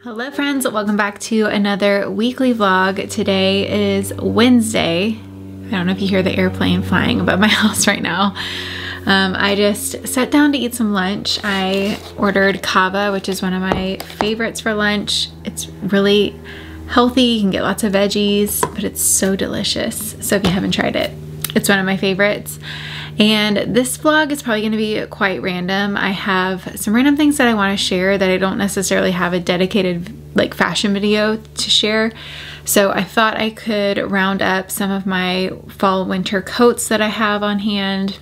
Hello friends, welcome back to another weekly vlog. Today is Wednesday. I don't know if you hear the airplane flying above my house right now. I just sat down to eat some lunch. I ordered kava, which is one of my favorites for lunch. It's really healthy, you can get lots of veggies, but it's so delicious. So if you haven't tried it, it's one of my favorites. And this vlog is probably going to be quite random. I have some random things that I want to share that I don't necessarily have a dedicated like fashion video to share. So I thought I could round up some of my fall winter coats that I have on hand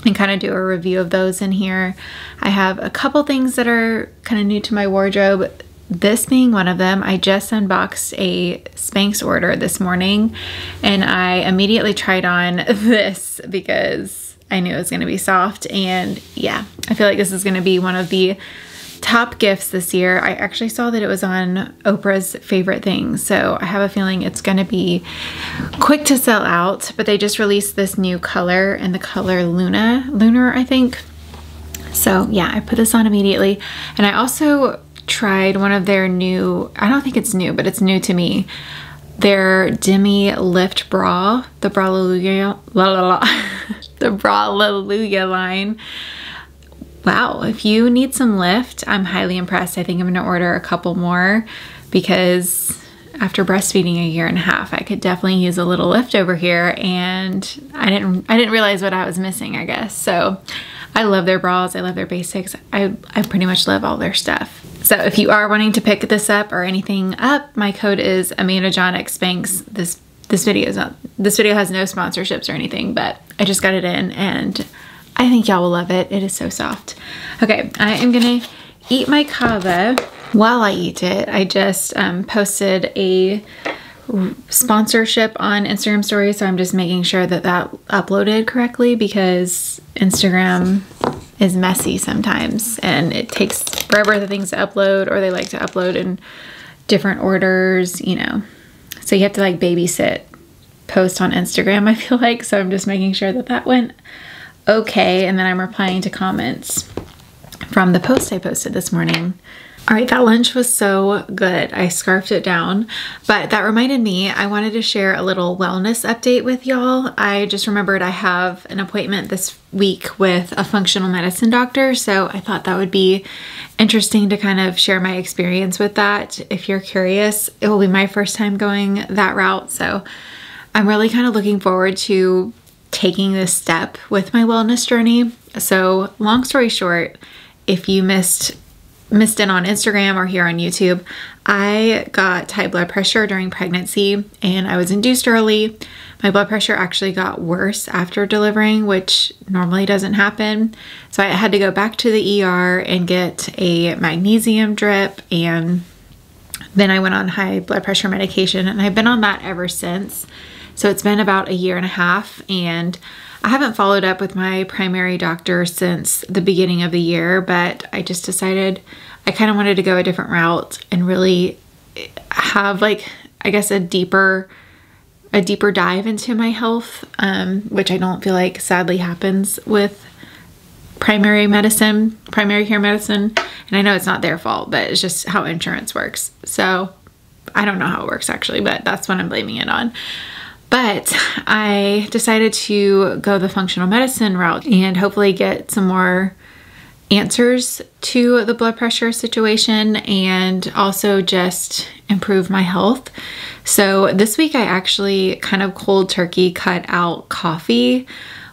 and kind of do a review of those in here. I have a couple things that are kind of new to my wardrobe. This being one of them. I just unboxed a Spanx order this morning and I immediately tried on this because I knew it was going to be soft, and yeah, I feel like this is going to be one of the top gifts this year. I actually saw that it was on Oprah's favorite things, so I have a feeling it's going to be quick to sell out, but they just released this new color, and the color Lunar, I think. So yeah, I put this on immediately, and I also tried one of their new, I don't think it's new, but it's new to me, their Demi Lift Bra, the Braleluya, the Braleluya line. Wow, if you need some lift, I'm highly impressed. I think I'm gonna order a couple more because after breastfeeding a year and a half, I could definitely use a little lift over here, and I didn't realize what I was missing, I guess. So I love their bras, I love their basics. I pretty much love all their stuff. So if you are wanting to pick this up or anything up, my code is Amanda John X Spanx. This video has no sponsorships or anything, but I just got it in and I think y'all will love it. It is so soft. Okay, I am gonna eat my kava. While I eat it, I just posted a sponsorship on Instagram stories, so I'm just making sure that that uploaded correctly because Instagram is messy sometimes and it takes forever the things to upload, or they like to upload in different orders, you know, so you have to like babysit post on Instagram, I feel like. So I'm just making sure that that went okay, and then I'm replying to comments from the post I posted this morning. All right, that lunch was so good. I scarfed it down, but that reminded me, I wanted to share a little wellness update with y'all. I just remembered I have an appointment this week with a functional medicine doctor, so I thought that would be interesting to kind of share my experience with that. If you're curious, it will be my first time going that route, so I'm really kind of looking forward to taking this step with my wellness journey. So long story short, if you missed it on Instagram or here on YouTube, I got high blood pressure during pregnancy and I was induced early. My blood pressure actually got worse after delivering, which normally doesn't happen. So I had to go back to the ER and get a magnesium drip, and then I went on high blood pressure medication, and I've been on that ever since. So it's been about a year and a half, and I haven't followed up with my primary doctor since the beginning of the year, but I just decided I kind of wanted to go a different route and really have, like, I guess a deeper dive into my health, which I don't feel like sadly happens with primary care medicine. And I know it's not their fault, but it's just how insurance works. So I don't know how it works actually, but that's what I'm blaming it on. But I decided to go the functional medicine route and hopefully get some more answers to the blood pressure situation and also just improve my health. So this week I actually kind of cold turkey cut out coffee,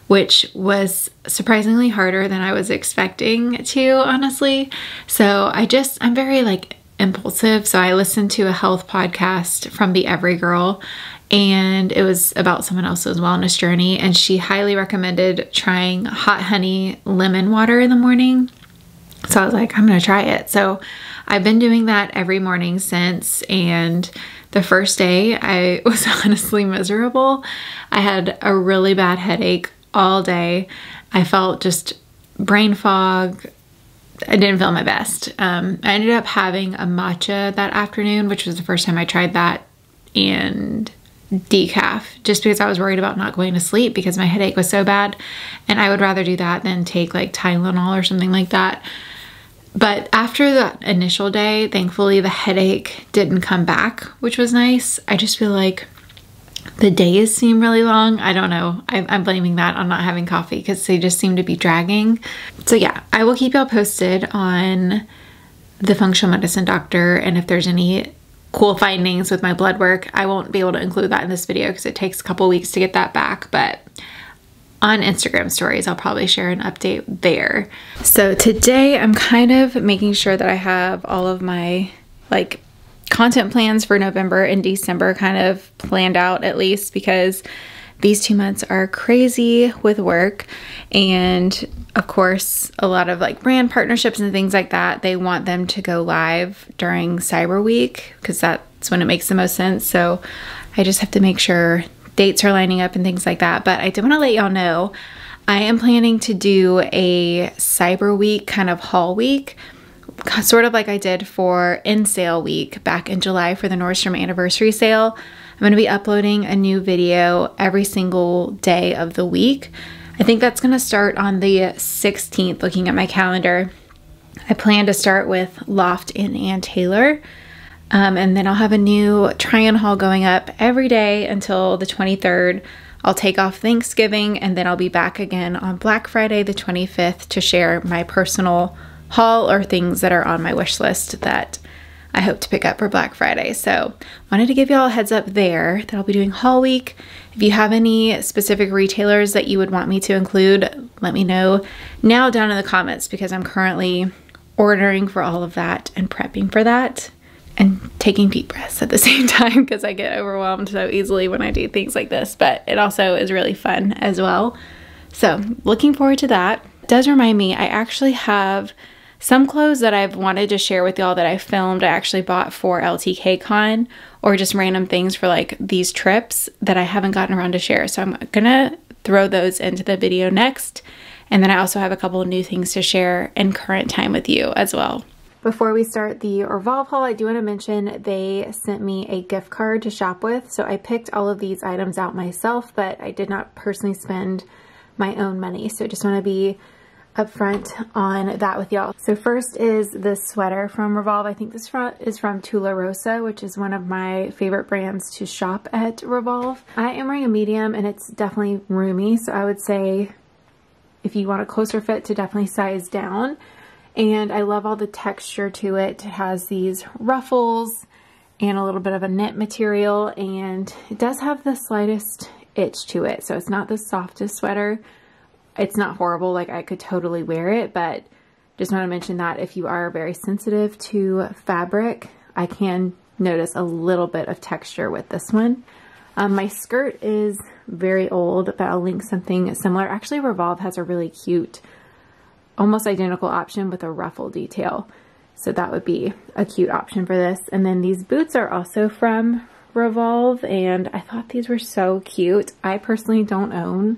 which was surprisingly harder than I was expecting to, honestly. So I'm very like impulsive. So I listened to a health podcast from the Every Girl, and it was about someone else's wellness journey, and she highly recommended trying hot honey lemon water in the morning. So I was like, I'm gonna try it. So I've been doing that every morning since, and the first day I was honestly miserable. I had a really bad headache all day. I felt just brain fog. I didn't feel my best. I ended up having a matcha that afternoon, which was the first time I tried that, and decaf, just because I was worried about not going to sleep because my headache was so bad, and I would rather do that than take like Tylenol or something like that. But after that initial day, thankfully the headache didn't come back, which was nice. I just feel like the days seem really long. I don't know. I'm blaming that on not having coffee because they just seem to be dragging. So yeah, I will keep y'all posted on the functional medicine doctor, and if there's any cool findings with my blood work. I won't be able to include that in this video because it takes a couple weeks to get that back, but on Instagram stories, I'll probably share an update there. So today I'm kind of making sure that I have all of my like content plans for November and December kind of planned out, at least, because these 2 months are crazy with work. And of course, a lot of like brand partnerships and things like that, they want them to go live during Cyber Week because that's when it makes the most sense. So I just have to make sure dates are lining up and things like that. But I do want to let y'all know, I am planning to do a Cyber Week kind of haul week, sort of like I did for In Sale Week back in July for the Nordstrom anniversary sale. I'm going to be uploading a new video every single day of the week. I think that's going to start on the 16th, looking at my calendar. I plan to start with Loft in Ann Taylor. And then I'll have a new try-on haul going up every day until the 23rd. I'll take off Thanksgiving, and then I'll be back again on Black Friday the 25th to share my personal haul or things that are on my wish list that I hope to pick up for Black Friday. So wanted to give y'all a heads up there that I'll be doing haul week. If you have any specific retailers that you would want me to include, let me know now down in the comments, because I'm currently ordering for all of that and prepping for that and taking deep breaths at the same time because I get overwhelmed so easily when I do things like this, but it also is really fun as well. So looking forward to that. It does remind me, I actually have some clothes that I've wanted to share with y'all that I filmed. I actually bought for LTK Con, or just random things for like these trips that I haven't gotten around to share. So I'm gonna throw those into the video next. And then I also have a couple of new things to share in current time with you as well. Before we start the Revolve haul, I do want to mention they sent me a gift card to shop with. So I picked all of these items out myself, but I did not personally spend my own money. So I just want to be upfront on that with y'all. So first is this sweater from Revolve. I think this is from Tula Rosa, which is one of my favorite brands to shop at Revolve. I am wearing a medium and it's definitely roomy. So I would say if you want a closer fit, to definitely size down. And I love all the texture to it. It has these ruffles and a little bit of a knit material, and it does have the slightest itch to it. So it's not the softest sweater. It's not horrible, like I could totally wear it, but just want to mention that if you are very sensitive to fabric, I can notice a little bit of texture with this one. My skirt is very old, but I'll link something similar. Actually, Revolve has a really cute, almost identical option with a ruffle detail. So that would be a cute option for this. And then these boots are also from Revolve, and I thought these were so cute. I personally don't own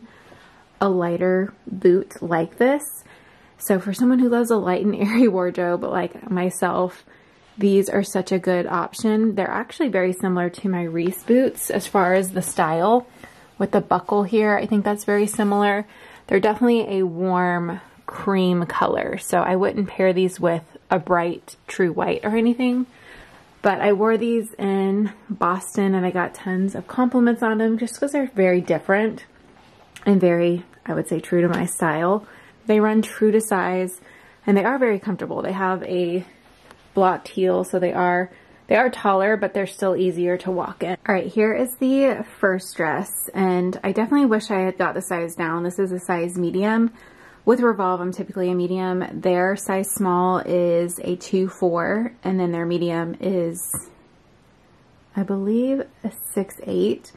a lighter boot like this. So for someone who loves a light and airy wardrobe like myself, these are such a good option. They're actually very similar to my Reese boots as far as the style with the buckle here. I think that's very similar. They're definitely a warm cream color, so I wouldn't pair these with a bright true white or anything. But I wore these in Boston and I got tons of compliments on them just because they're very different and very, I would say, true to my style. They run true to size and they are very comfortable. They have a blocked heel, so they are taller, but they're still easier to walk in. All right, here is the first dress, and I definitely wish I had got the size down. This is a size medium. With Revolve, I'm typically a medium. Their size small is a 2-4, and then their medium is, I believe, a 6'8",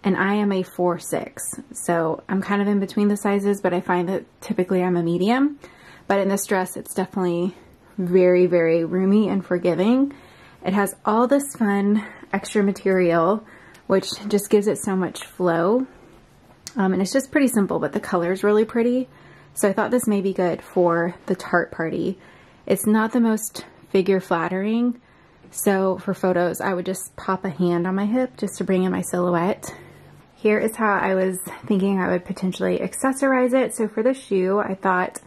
and I am a 4'6". So I'm kind of in between the sizes, but I find that typically I'm a medium. But in this dress, it's definitely very, very roomy and forgiving. It has all this fun extra material, which just gives it so much flow. And it's just pretty simple, but the color is really pretty. So I thought this may be good for the Tarte party. It's not the most figure flattering. So for photos, I would just pop a hand on my hip just to bring in my silhouette. Here is how I was thinking I would potentially accessorize it. So for the shoe, I thought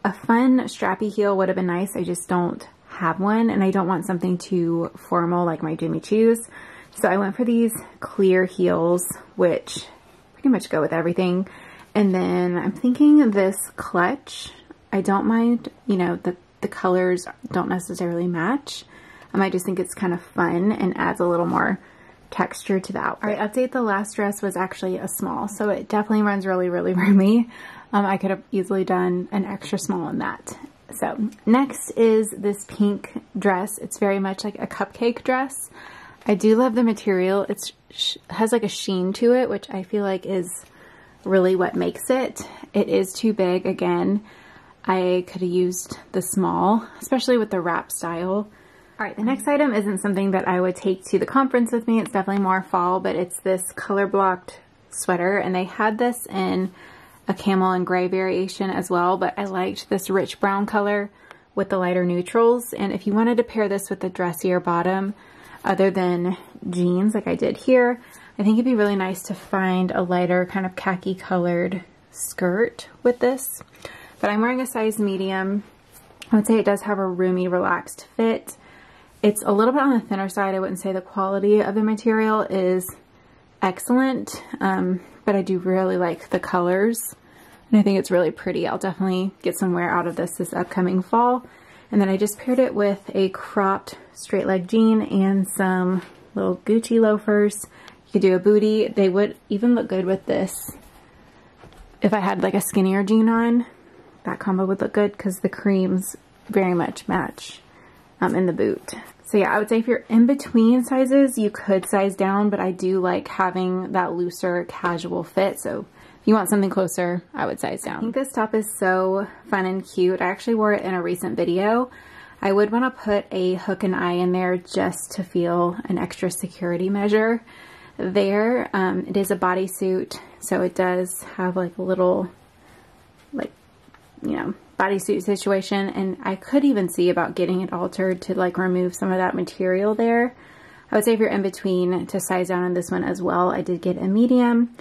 A fun strappy heel would have been nice. I just don't have one, and I don't want something too formal like my Jimmy Choos. So I went for these clear heels, which pretty much go with everything. And then I'm thinking this clutch. I don't mind, you know, the colors don't necessarily match. I just think it's kind of fun and adds a little more texture to the outfit. All right, update. The last dress was actually a small, so it definitely runs really, really roomy. I could have easily done an extra small in that. So next is this pink dress. It's very much like a cupcake dress. I do love the material. It has like a sheen to it, which I feel like is really what makes it. It is too big again. I could have used the small, especially with the wrap style. All right, the next item isn't something that I would take to the conference with me. It's definitely more fall, but it's this color blocked sweater, and they had this in a camel and gray variation as well, but I liked this rich brown color with the lighter neutrals. And if you wanted to pair this with a dressier bottom other than jeans like I did here, I think it'd be really nice to find a lighter kind of khaki colored skirt with this. But I'm wearing a size medium. I would say it does have a roomy, relaxed fit. It's a little bit on the thinner side. I wouldn't say the quality of the material is excellent, but I do really like the colors, and I think it's really pretty. I'll definitely get some wear out of this upcoming fall. And then I just paired it with a cropped straight leg jean and some little Gucci loafers. You could do a bootie. They would even look good with this if I had like a skinnier jean on. That combo would look good because the creams very much match in the boot. So yeah, I would say if you're in between sizes, you could size down, but I do like having that looser casual fit. So if you want something closer, I would size down. I think this top is so fun and cute. I actually wore it in a recent video. I would want to put a hook and eye in there just to feel an extra security measure there. It is a bodysuit, so it does have like a little, like, you know, bodysuit situation, and I could even see about getting it altered to like remove some of that material there. I would say if you're in between, to size down on this one as well. I did get a medium.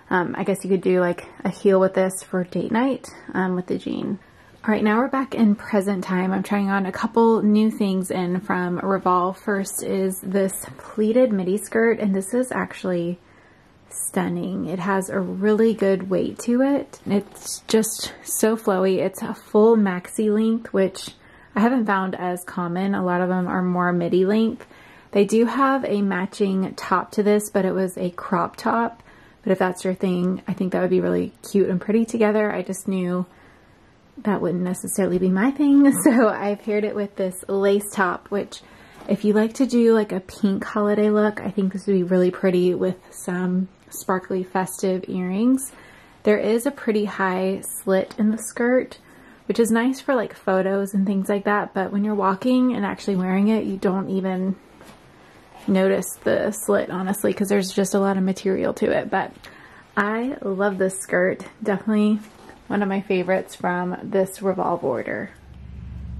I guess you could do like a heel with this for date night with the jean. All right, now we're back in present time. I'm trying on a couple new things in from Revolve. First is this pleated midi skirt, and this is actually stunning. It has a really good weight to it. It's just so flowy. It's a full maxi length, which I haven't found as common. A lot of them are more midi length. They do have a matching top to this, but it was a crop top. But if that's your thing, I think that would be really cute and pretty together. I just knew that wouldn't necessarily be my thing. So I paired it with this lace top, which if you like to do like a pink holiday look, I think this would be really pretty with some sparkly festive earrings. There is a pretty high slit in the skirt, which is nice for like photos and things like that. But when you're walking and actually wearing it, you don't even notice the slit, honestly, because there's just a lot of material to it. But I love this skirt. Definitely one of my favorites from this Revolve order.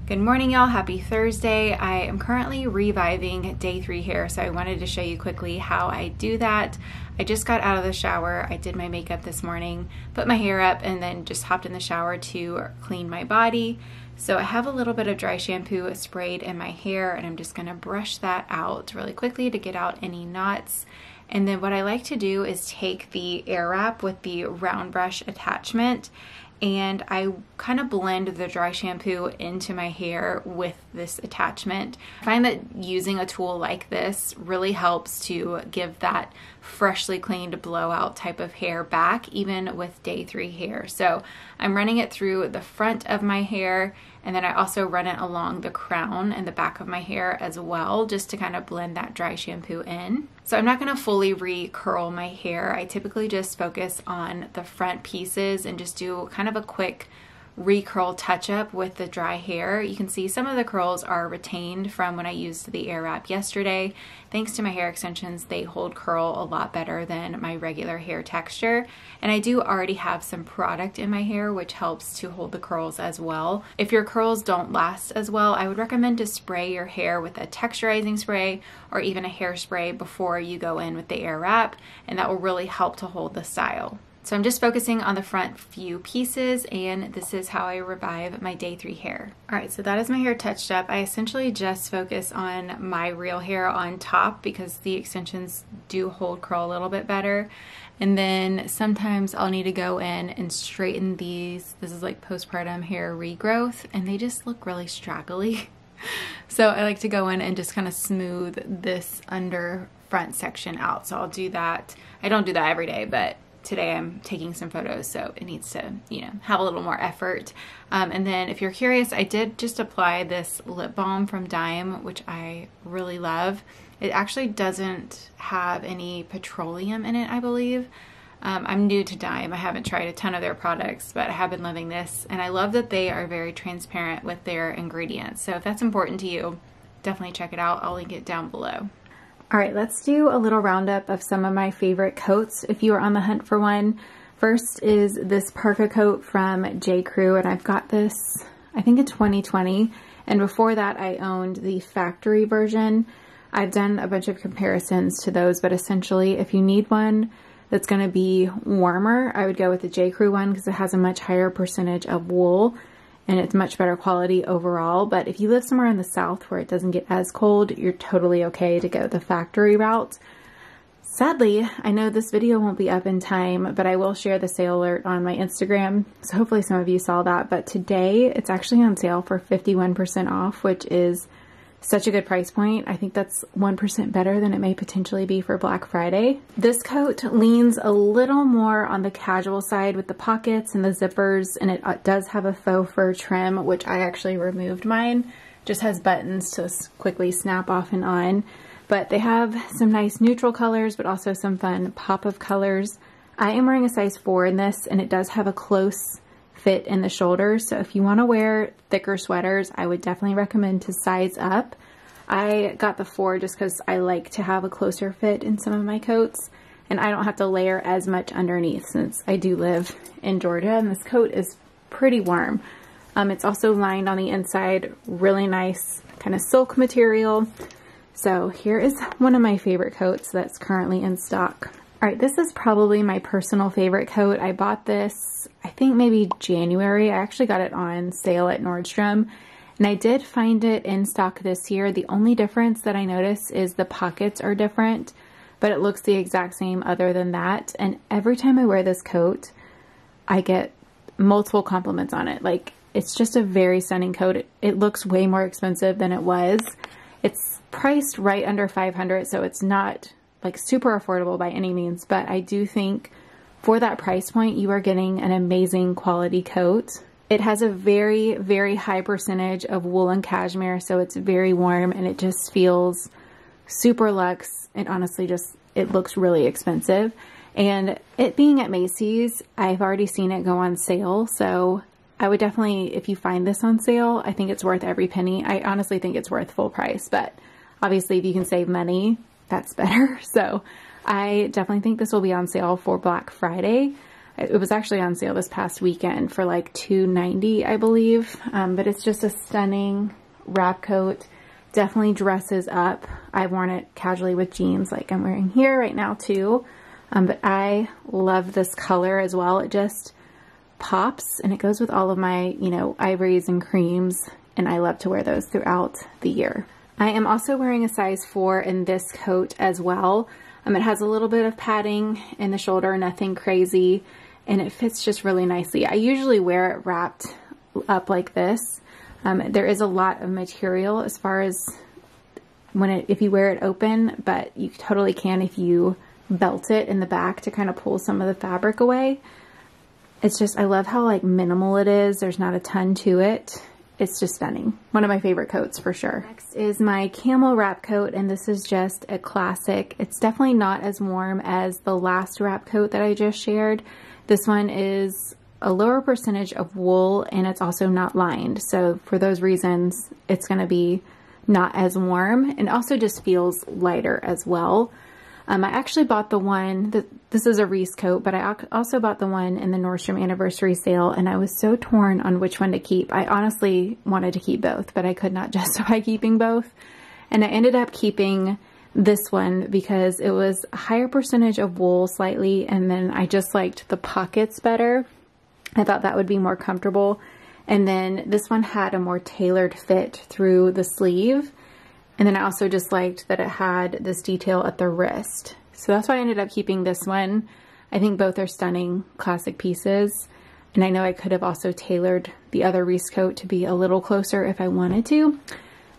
Good morning, y'all. Happy Thursday. I am currently reviving day 3 hair, so I wanted to show you quickly how I do that. I just got out of the shower. I did my makeup this morning, put my hair up, and then just hopped in the shower to clean my body. So I have a little bit of dry shampoo sprayed in my hair, and I'm just gonna brush that out really quickly to get out any knots. And then what I like to do is take the air wrap with the round brush attachment, and I kind of blend the dry shampoo into my hair with this attachment. I find that using a tool like this really helps to give that freshly cleaned blowout type of hair back, even with day 3 hair. So I'm running it through the front of my hair, and then I also run it along the crown and the back of my hair as well, just to kind of blend that dry shampoo in. So I'm not going to fully re-curl my hair. I typically just focus on the front pieces and just do kind of a quick re-curl touch-up with the dry hair. You can see some of the curls are retained from when I used the air wrap yesterday. Thanks to my hair extensions, they hold curl a lot better than my regular hair texture. And I do already have some product in my hair, which helps to hold the curls as well. If your curls don't last as well, I would recommend to spray your hair with a texturizing spray or even a hairspray before you go in with the air wrap, and that will really help to hold the style. So I'm just focusing on the front few pieces, and this is how I revive my day 3 hair. All right, so that is my hair touched up. I essentially just focus on my real hair on top because the extensions do hold curl a little bit better. And then sometimes I'll need to go in and straighten these. This is like postpartum hair regrowth, and they just look really straggly. So I like to go in and just kind of smooth this under front section out. So I'll do that. I don't do that every day, but today I'm taking some photos, so it needs to, you know, have a little more effort. And then if you're curious, I did just apply this lip balm from Dime, which I really love. It actually doesn't have any petroleum in it, I believe. I'm new to Dime. I haven't tried a ton of their products, but I have been loving this. And I love that they are very transparent with their ingredients. So if that's important to you, definitely check it out. I'll link it down below. All right, let's do a little roundup of some of my favorite coats if you are on the hunt for one. First is this parka coat from J. Crew, and I've got this, I think in 2020. And before that, I owned the factory version. I've done a bunch of comparisons to those, but essentially if you need one that's gonna be warmer, I would go with the J. Crew one because it has a much higher percentage of wool and it's much better quality overall. But if you live somewhere in the South where it doesn't get as cold, you're totally okay to go the factory route. Sadly, I know this video won't be up in time, but I will share the sale alert on my Instagram. So hopefully some of you saw that. But today it's actually on sale for 51% off, which is such a good price point. I think that's 1% better than it may potentially be for Black Friday. This coat leans a little more on the casual side with the pockets and the zippers, and it does have a faux fur trim, which I actually removed mine. Just has buttons to quickly snap off and on. But they have some nice neutral colors, but also some fun pop of colors. I am wearing a size 4 in this, and it does have a close fit in the shoulders. So if you want to wear thicker sweaters, I would definitely recommend to size up. I got the 4 just because I like to have a closer fit in some of my coats, and I don't have to layer as much underneath since I do live in Georgia, and this coat is pretty warm. It's also lined on the inside, really nice kind of silk material. So here is one of my favorite coats that's currently in stock. All right, this is probably my personal favorite coat. I bought this, I think maybe January. I actually got it on sale at Nordstrom, and I did find it in stock this year. The only difference that I noticed is the pockets are different, but it looks the exact same other than that. And every time I wear this coat, I get multiple compliments on it. Like, it's just a very stunning coat. It looks way more expensive than it was. It's priced right under $500, so it's not like super affordable by any means, but I do think for that price point, you are getting an amazing quality coat. It has a very, very high percentage of wool and cashmere, so it's very warm and it just feels super luxe. And honestly, it looks really expensive. And it being at Macy's, I've already seen it go on sale, so I would definitely, if you find this on sale, I think it's worth every penny. I honestly think it's worth full price, but obviously if you can save money, that's better. So I definitely think this will be on sale for Black Friday. It was actually on sale this past weekend for like $2.90, I believe. But it's just a stunning wrap coat. Definitely dresses up. I've worn it casually with jeans like I'm wearing here right now too. But I love this color as well. It just pops and it goes with all of my, you know, ivories and creams. And I love to wear those throughout the year. I am also wearing a size 4 in this coat as well. It has a little bit of padding in the shoulder, nothing crazy, and it fits just really nicely. I usually wear it wrapped up like this. There is a lot of material as far as if you wear it open, but you totally can if you belt it in the back to kind of pull some of the fabric away. It's just, I love how like minimal it is. There's not a ton to it. It's just stunning. One of my favorite coats for sure. Next is my Camel wrap coat, and this is just a classic. It's definitely not as warm as the last wrap coat that I just shared. This one is a lower percentage of wool and it's also not lined. So for those reasons, it's gonna be not as warm and also just feels lighter as well. I actually bought the one, this is a Reese coat, but I also bought the one in the Nordstrom anniversary sale, and I was so torn on which one to keep. I honestly wanted to keep both, but I could not justify keeping both. And I ended up keeping this one because it was a higher percentage of wool slightly, and then I just liked the pockets better. I thought that would be more comfortable. And then this one had a more tailored fit through the sleeve. And then I also just liked that it had this detail at the wrist. So that's why I ended up keeping this one. I think both are stunning classic pieces. And I know I could have also tailored the other wrist coat to be a little closer if I wanted to.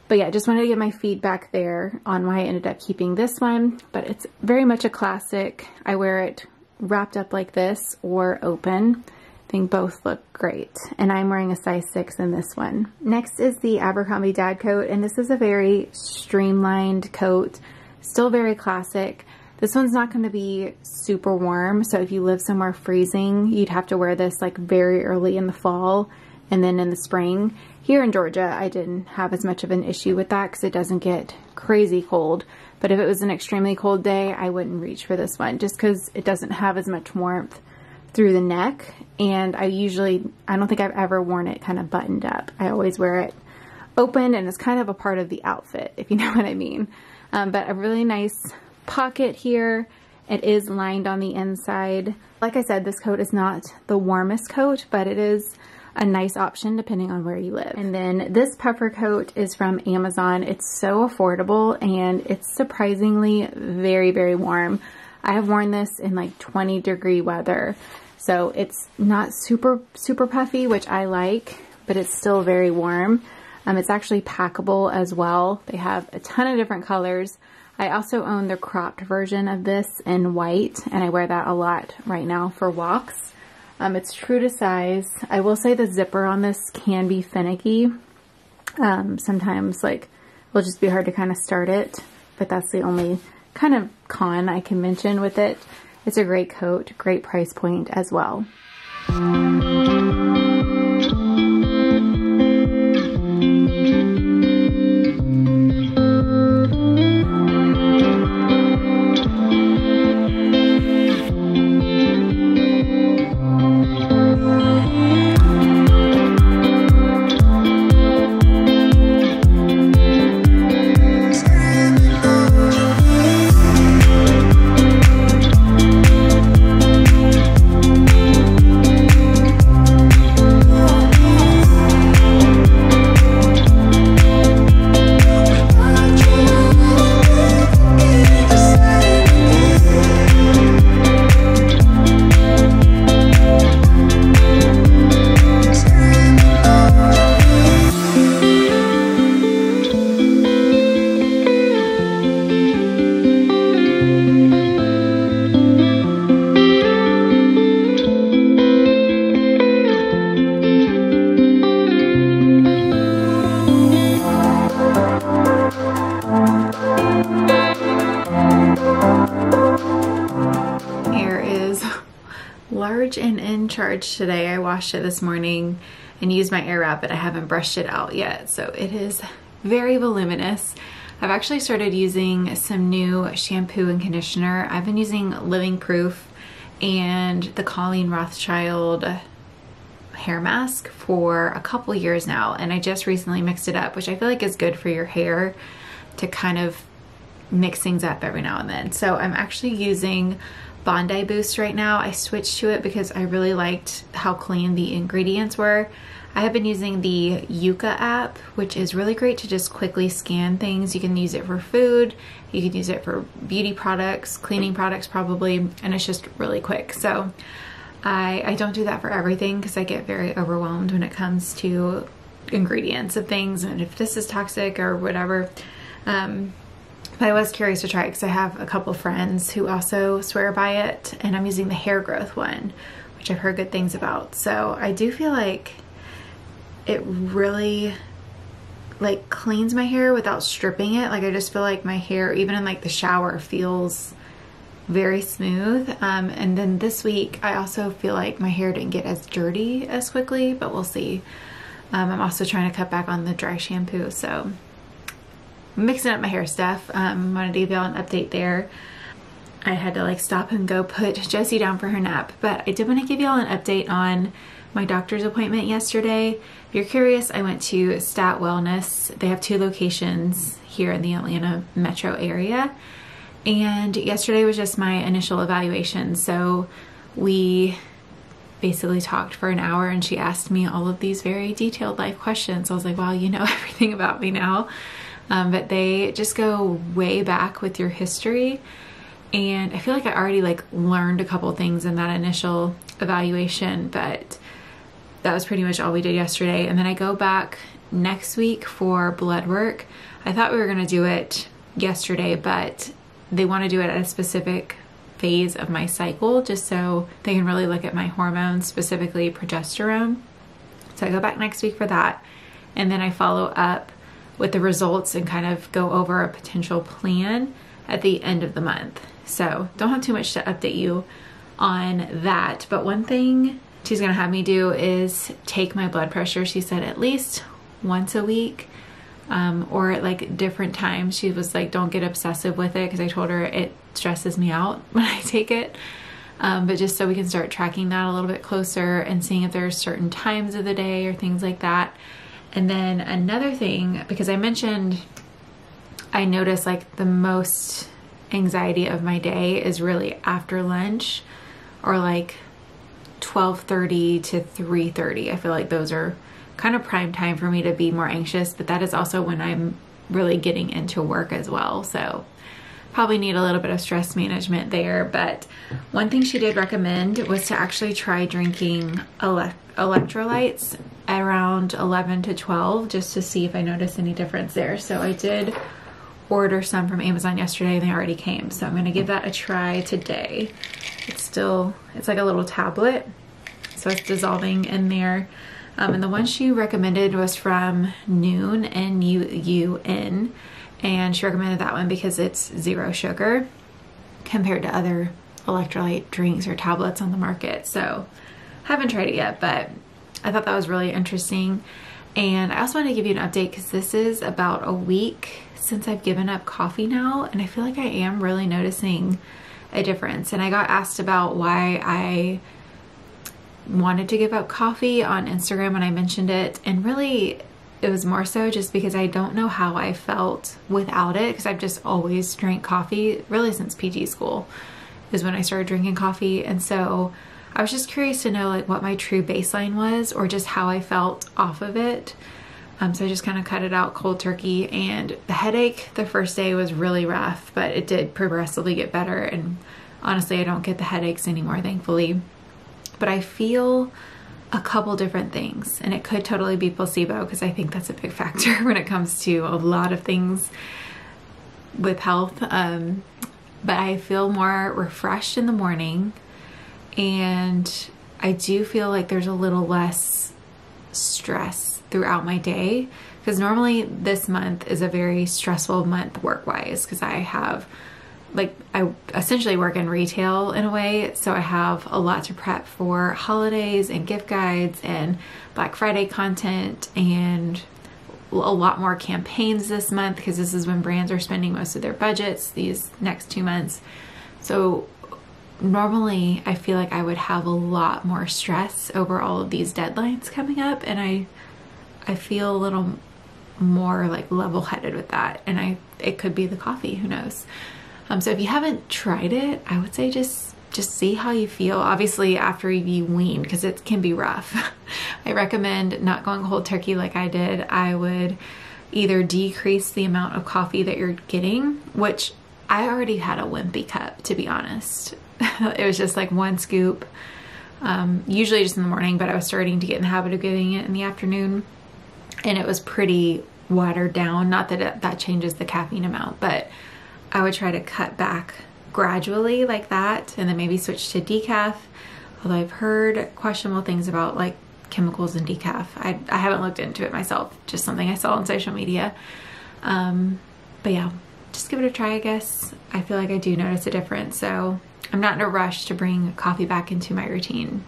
But yeah, just wanted to get my feedback there on why I ended up keeping this one. But it's very much a classic. I wear it wrapped up like this or open. I think both look great. And I'm wearing a size 6 in this one. Next is the Abercrombie Dad coat, and this is a very streamlined coat, still very classic. This one's not going to be super warm, so if you live somewhere freezing, you'd have to wear this like very early in the fall and then in the spring. Here in Georgia, I didn't have as much of an issue with that because it doesn't get crazy cold. But if it was an extremely cold day, I wouldn't reach for this one just because it doesn't have as much warmth through the neck. And I don't think I've ever worn it kind of buttoned up. I always wear it open, and it's kind of a part of the outfit, if you know what I mean. But a really nice pocket here. It is lined on the inside. Like I said, this coat is not the warmest coat, but it is a nice option depending on where you live. And then this puffer coat is from Amazon. It's so affordable, and it's surprisingly very, very warm. I have worn this in like 20-degree weather. So it's not super puffy, which I like, but it's still very warm. It's actually packable as well. They have a ton of different colors. I also own the cropped version of this in white, and I wear that a lot right now for walks. It's true to size. I will say the zipper on this can be finicky. Sometimes like it'll just be hard to kind of start it, but that's the only kind of con I can mention with it. It's a great coat, great price point as well. Large and in charge today. I washed it this morning and used my air wrap, but I haven't brushed it out yet, so it is very voluminous. I've actually started using some new shampoo and conditioner. I've been using Living Proof and the Colleen Rothschild hair mask for a couple years now, and I just recently mixed it up, which I feel like is good for your hair to kind of mix things up every now and then. So I'm actually using Bondi Boost right now. I switched to it because I really liked how clean the ingredients were. I have been using the Yuka app, which is really great to just quickly scan things. You can use it for food, you can use it for beauty products, cleaning products probably, and it's just really quick. So I don't do that for everything because I get very overwhelmed when it comes to ingredients of things and if this is toxic or whatever. But I was curious to try it because I have a couple friends who also swear by it, and I'm using the hair growth one, which I've heard good things about. So I do feel like it really like cleans my hair without stripping it. Like I just feel like my hair, even in like the shower, feels very smooth. And then this week I also feel like my hair didn't get as dirty as quickly, but we'll see. I'm also trying to cut back on the dry shampoo, so mixing up my hair stuff. Wanted to give y'all an update there. I had to like stop and go put Josie down for her nap, but I did want to give y'all an update on my doctor's appointment yesterday. If you're curious, I went to Stat Wellness. They have 2 locations here in the Atlanta metro area. And yesterday was just my initial evaluation. So we basically talked for an hour and she asked me all of these very detailed life questions. I was like, wow, you know everything about me now. But they just go way back with your history. And I feel like I already learned a couple things in that initial evaluation, but that was pretty much all we did yesterday. And then I go back next week for blood work. I thought we were going to do it yesterday, but they want to do it at a specific phase of my cycle just so they can really look at my hormones, specifically progesterone. So I go back next week for that. And then I follow up with the results and kind of go over a potential plan at the end of the month. So don't have too much to update you on that. But one thing she's gonna have me do is take my blood pressure. She said at least once a week, or at different times. She was like, don't get obsessive with it, because I told her it stresses me out when I take it. But just so we can start tracking that a little bit closer and seeing if there's certain times of the day or things like that. And then another thing, because I mentioned I notice the most anxiety of my day is really after lunch, or 12:30 to 3:30. I feel like those are kind of prime time for me to be more anxious, but that is also when I'm really getting into work as well. So probably need a little bit of stress management there. But one thing she did recommend was to actually try drinking electrolytes around 11 to 12 just to see if I notice any difference there. So I did order some from Amazon yesterday and they already came. So I'm going to give that a try today. It's like a little tablet. So it's dissolving in there. And the one she recommended was from Noon, N-U-U-N. And she recommended that one because it's 0 sugar compared to other electrolyte drinks or tablets on the market. So haven't tried it yet, but I thought that was really interesting. And I also wanted to give you an update because this is about a week since I've given up coffee now, and I feel like I am really noticing a difference. And I got asked about why I wanted to give up coffee on Instagram when I mentioned it, and really it was more so just because I don't know how I felt without it, because I've just always drank coffee really since PG school is when I started drinking coffee. And so I was just curious to know what my true baseline was, or just how I felt off of it. So I just kind of cut it out cold turkey, and the headache the first day was really rough, but it did progressively get better. And honestly, I don't get the headaches anymore, thankfully. But I feel a couple different things, and it could totally be placebo, because I think that's a big factor when it comes to a lot of things with health. But I feel more refreshed in the morning, and I do feel like there's a little less stress throughout my day, because normally this month is a very stressful month work-wise, because I have I essentially work in retail in a way, so I have a lot to prep for holidays and gift guides and Black Friday content, and a lot more campaigns this month, because this is when brands are spending most of their budgets these next 2 months. So normally I feel like I would have a lot more stress over all of these deadlines coming up, and I feel a little more level-headed with that, and it could be the coffee, who knows. So if you haven't tried it, I would say just see how you feel. Obviously after you wean, because it can be rough. I recommend not going cold turkey like I did. I would either decrease the amount of coffee that you're getting, which I already had a wimpy cup, to be honest. It was just 1 scoop, usually just in the morning, but I was starting to get in the habit of getting it in the afternoon, and it was pretty watered down. Not that that changes the caffeine amount, but I would try to cut back gradually like that, and then maybe switch to decaf. Although I've heard questionable things about chemicals in decaf. I haven't looked into it myself, just something I saw on social media. But yeah, just give it a try, I guess. I feel like I do notice a difference, so I'm not in a rush to bring coffee back into my routine.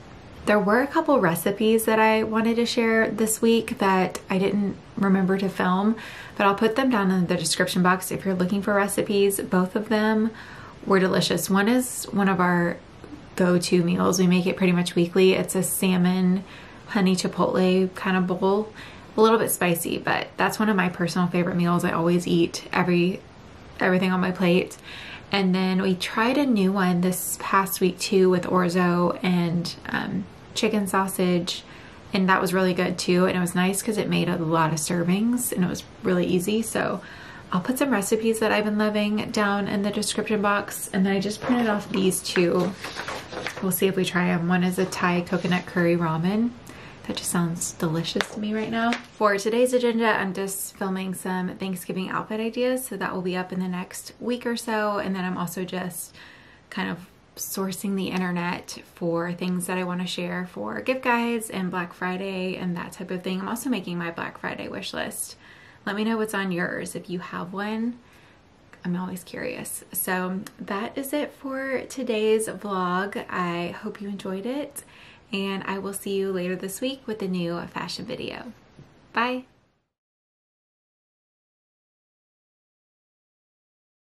There were a couple recipes that I wanted to share this week that I didn't remember to film, but I'll put them down in the description box if you're looking for recipes. Both of them were delicious. One is one of our go-to meals. We make it pretty much weekly. It's a salmon honey chipotle kind of bowl. A little bit spicy, but that's one of my personal favorite meals. I always eat everything on my plate. And then we tried a new one this past week too with orzo and chicken sausage, and that was really good too. And it was nice because it made a lot of servings and it was really easy. So I'll put some recipes that I've been loving down in the description box. And then I just printed off these two. We'll see if we try them. One is a Thai coconut curry ramen. That just sounds delicious to me right now. For today's agenda, I'm just filming some Thanksgiving outfit ideas, so that will be up in the next week or so. And then I'm also just kind of sourcing the internet for things that I want to share for gift guides and Black Friday and that type of thing. I'm also making my Black Friday wish list. Let me know what's on yours if you have one. I'm always curious. So that is it for today's vlog. I hope you enjoyed it, and I will see you later this week with a new fashion video. Bye.